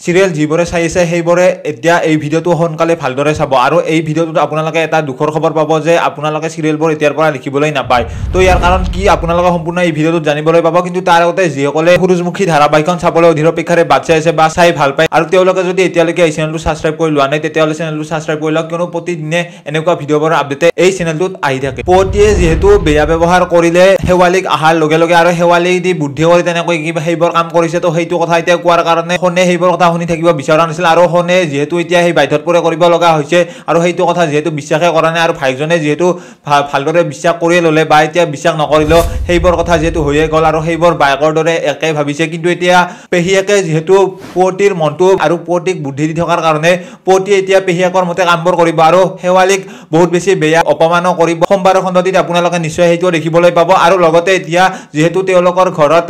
serial যিবোৰে চাই আছে সেইবোৰে এতিয়া এই ভিডিওটো সোনকালে ভালদৰে চাব আৰু এই ভিডিওটোত আপোনালোকে এটা দুখৰ খবৰ পাব যে আপোনালোকে সিৰিয়েলবোৰ এতিয়াৰ পৰা লিখিবলৈ নাপায় তো ইয়াৰ কাৰণ কি আপোনালোকে সম্পূৰ্ণ এই ভিডিওটোত জানিবলৈ পাব কিন্তু তাৰ আগতে যিসকলে সূৰুজমুখী ধাৰাবাহিকখন চাবলৈ অধীৰ অপেক্ষাৰে বাট চাই আছে বা চাই ভাল পায় আৰু তেওঁলোকে যদি এতিয়ালৈকে এই চেনেলটো সাবস্ক্ৰাইব কৰি লোৱা নাই তেতিয়াহ'লে চেনেলটো সাবস্ক্ৰাইব কৰি লওক কিয়নো প্ৰতিদিনে এনেকুৱা ভিডিওবোৰৰ আপডেট এই চেনেলটোত আহি থাকে পতিয়ে যেহেতু বেয়া ব্যৱহাৰ কৰিলে হেৱালিক আহাৰ লগে লগে আৰু হেৱালি দি বুদ্ধি কৰি তেনেকৈ কিবা সেইবোৰ কাম কৰিছে তো সেইটো কথা এতিয়া কোৱাৰ কাৰণে হনে সেইবোৰ কথা শুনি থাকিব বিচৰা নাছিল আৰু হনে যেহেতু এতিয়া সেই বাধ্যত পৰে কৰিব লগা হৈছে আৰু সেইটো কথা যেহেতু বিশ্বাসে কৰা নাই আৰু ভাইজনে যেহেতু ভালদৰে বিশ্বাস কৰি ললে বা এতিয়া বিশ্বাস নকৰিলেও সেইবোৰ কথা যেহেতু হৈয়ে গ'ল আৰু সেইবোৰ বাইকৰ দৰে একে ভাবিছে কিন্তু এতিয়া পেহিয়াকে যেহেতু পতিৰ মনটো আৰু পতিক বুদ্ধি দি থকাৰ কাৰণে পতি এতিয়া পেহিয়াকৰ মতে কামবোৰ কৰিব আৰু হেৱালিক বহুত বেছি বেয়া অপমানো কৰিব সোমবাৰৰ খণ্ডটিত আপোনালোকে নিশ্চয় সেইটো দেখিবলৈ পাব আৰু লগতে এতিয়া যেহেতু তেওঁলোকৰ ঘৰত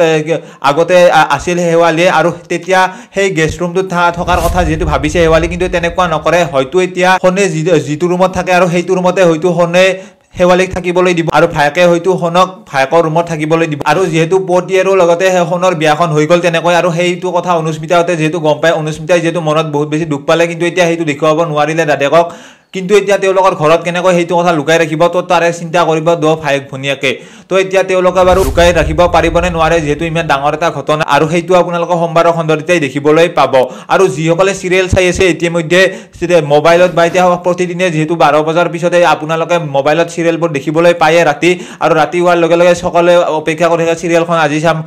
আগতে আছিল হেৱালিয়ে আৰু তেতিয়া সেই গেষ্ট ৰুমটোত থকাৰ কথা যেহেতু ভাবিছে হেৱালি কিন্তু তেনেকুৱা নকৰে হয়তো এতিয়া হনে যিটো ৰুমত থাকে আৰু সেইটো ৰুমতে হয়তো হনে হেৱালিক থাকিবলৈ দিব আৰু ভাইকে হয়তো হনক ভাইকৰ ৰুমত থাকিবলৈ দিব আৰু যেহেতু পতি আৰু লগতে হনৰ বিয়াখন হৈ গ'ল তেনেকৈ আৰু সেইটো কথা অনুস্মিতাহঁতে যেহেতু গম পায় অনুস্মিতাই যেহেতু মনত বহুত বেছি দুখ পালে কিন্তু এতিয়া সেইটো দেখুৱাব নোৱাৰিলে দাদেকক কিন্তু এতিয়া তেওঁলোকৰ ঘৰত কেনেকৈ সেইটো কথা লুকাই ৰাখিব তো তাৰে চিন্তা কৰিব দো ভাইক ভনিয়াকে তো এতিয়া তেওঁলোকে বাৰু লুকাই ৰাখিব পাৰিবনে নোৱাৰে যেহেতু ইমান ডাঙৰ এটা ঘটনা আৰু সেইটো আপোনালোকে সোমবাৰৰ খণ্ডটিতেই দেখিবলৈ পাব আৰু যিসকলে সিৰিয়েল চাই আছে ইতিমধ্যে মোবাইলত বা এতিয়া প্ৰতিদিনে যেহেতু 12 বজাৰ পিছতে আপোনালোকে মোবাইলত সিৰিয়েলবোৰ দেখিবলৈ পায় ৰাতি আৰু ৰাতি হোৱাৰ লগে লগে সকলে অপেক্ষা কৰি থাকে সিৰিয়েলখন আজি চাম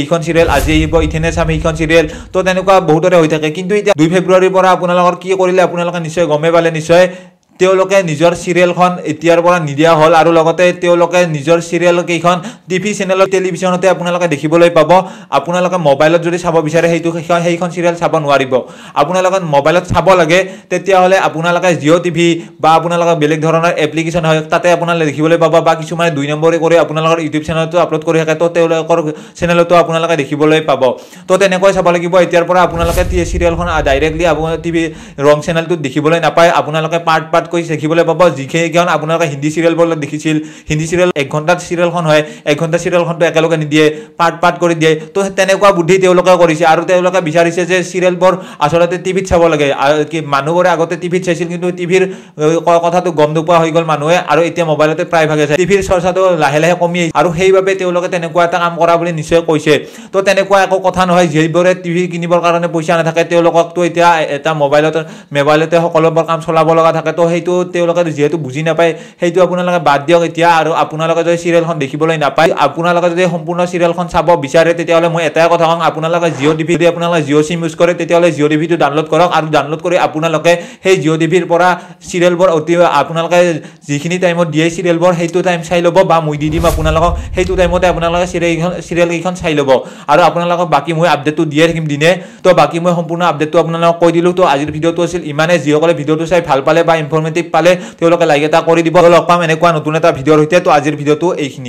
এইখন সিৰিয়েল আজি আহিব ইথেনে চাম এইখন সিৰিয়েল তো তেনেকুৱা বহুতৰে হৈ থাকে কিন্তু এতিয়া 2 ফেব্ৰুৱাৰীৰ পৰা আপোনালোকৰ কি কৰিলে আপোনালোকে নিশ্চয় গমে পালে নিশ্চয় তেওঁলোকে নিজৰ সিৰিয়েলখন এতিয়াৰ পৰা নিদিয়া হল আৰু লগতে তেওঁলোকে নিজৰ সিৰিয়েল কেইখন টিভি চেনেলত টেলিভিছনতে আপোনালোকে দেখিবলৈ পাব আপোনালোকে মোবাইলত যদি চাব বিচাৰে সেইখন সিৰিয়েল চাব নোৱাৰিব আপোনালোকে মোবাইলত চাব লাগে তেতিয়াহলে আপোনালোকে জিঅ টিভি বা আপোনালোকে বেলেগ ধৰণৰ এপ্লিকেশন হয় তাতে আপোনালোকে দেখিবলৈ পাব বা কিছুমানে 2 নম্বৰে কৰি আপোনালোকৰ ইউটিউব চেনেলতো আপলোড কৰি থাকে তো তেওঁলোকৰ চেনেলতো আপোনালোকে দেখিবলৈ পাব তো তেনেকৈ চাব লাগিব এতিয়াৰ পৰা আপোনালোকে সিৰিয়েলখন ডাইৰেক্টলি আপোনাৰ টিভি ৰং চেনেলটোত দেখিবলৈ নাপায় আপোনালোকে পাৰ্ট কৈ দেখিবলৈ পাব যিখন আপোনালোকে হিন্দী সিৰিয়েলবোৰ দেখিছিল হিন্দী সিৰিয়েল 1 ঘণ্টাৰ সিৰিয়েলখন হয় 1 ঘণ্টাৰ সিৰিয়েলখনটো একেলগে নিদিয়ে পাৰ্ট কৰি দিয়ে তো তেনেকুৱা বুদ্ধি তেওঁলোকে কৰিছে আৰু তেওঁলোকে বিচাৰিছে যে সিৰিয়েলবোৰ আসলতে টিভিত চাব লাগে কি মানুহবোৰে আগতে টিভিত চাইছিল কিন্তু টিভিৰ কথাটো গম নোপোৱা হৈ গ'ল মানুহে আৰু এতিয়া মোবাইলতে প্ৰায় ভাগে চাই টিভিৰ চৰ্চাটো লাহে লাহে কমি আৰু সেইবাবে তেওঁলোকে তেনেকুৱা এটা কাম কৰা বুলি নিশ্চয় কৈছে তো তেনেকুৱা একো কথা নহয় যিবোৰে টিভি কিনিবৰ কাৰণে পইচা নাথাকে তেওঁলোককতো এতিয়া এটা মোবাইলতে সকলোবোৰ কাম চলাব লগা থাকে তো সেইটো তেওঁলোকে যেহেতু বুজি নাপায় সেইটো আপোনালোকে বাদ দিয়ক এতিয়া আৰু আপোনালোকে যদি সিৰিয়েলখন দেখিবলৈ নাপায় আপোনালোকে যদি সম্পূৰ্ণ সিৰিয়েলখন চাব বিচাৰে তেতিয়াহলে মই এটাই কথা কম আপোনালোকে জিঅ টিভি যদি আপোনালোকে জিঅ সিম ইউজ কৰে তেতিয়াহলে জিঅ টিভিটো ডাউনলোড কৰক আৰু ডাউনলোড কৰি আপোনালোকে সেই জিঅ টিভিৰ পৰা সিৰিয়েলবোৰ অতি আপোনালোকে যিখিনি টাইমত দিয়ে সিৰিয়েলবোৰ সেইটো টাইম চাই ল'ব বা মই দি দিম আপোনালোকক সেইটো টাইমতে আপোনালোকে সিৰিয়েল কেইখন চাই ল'ব আৰু আপোনালোকক বাকি মই আপডেটটো দিয়ে থাকিম দিনে তো বাকি মই সম্পূৰ্ণ আপডেটটো আপোনালোকক কৈ দিলো তো আজিৰ ভিডিওটো আছিল ইমানে যিসকলে ভিডিওটো চাই ভাল পালে বা ইনফৰমেটিভ পালে তেওঁলোকে লাইক এটা কৰি দিব লগ পাম এনেকুৱা নতুন এটা ভিডিওৰ সৈতে তো আজিৰ ভিডিওটো এইখিনি